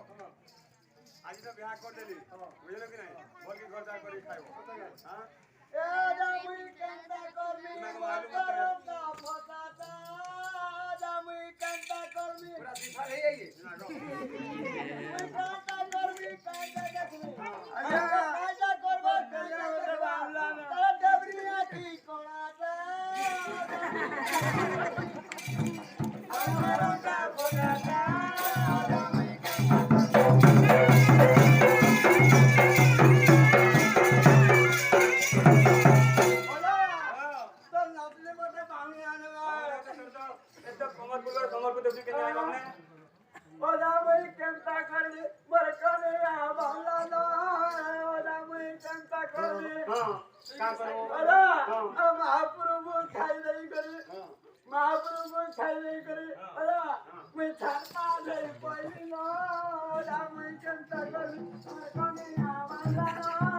आज तो बिहार कर देली बुझलो कि नहीं बोल के घर जा कर खाइबो हां ए जामुई कंता कर्मी मरता फटाता जामुई कंता कर्मी पूरा दिखा रही है ये कंता कर्मी कंता देखनी कंता करबो कंता तारा डबरिया की कोणाता मरता फटाता कमर को देखी के जाए हमने ओदा मैं कंता करली मरकने आ बाला ना ओदा मैं कंता करली हां का करो अरे महाप्रभु खाई नहीं करे महाप्रभु खाई नहीं करे अरे मैं छाता नहीं पड़ी ना ओदा मैं कंता करली मरकने आ बाला ना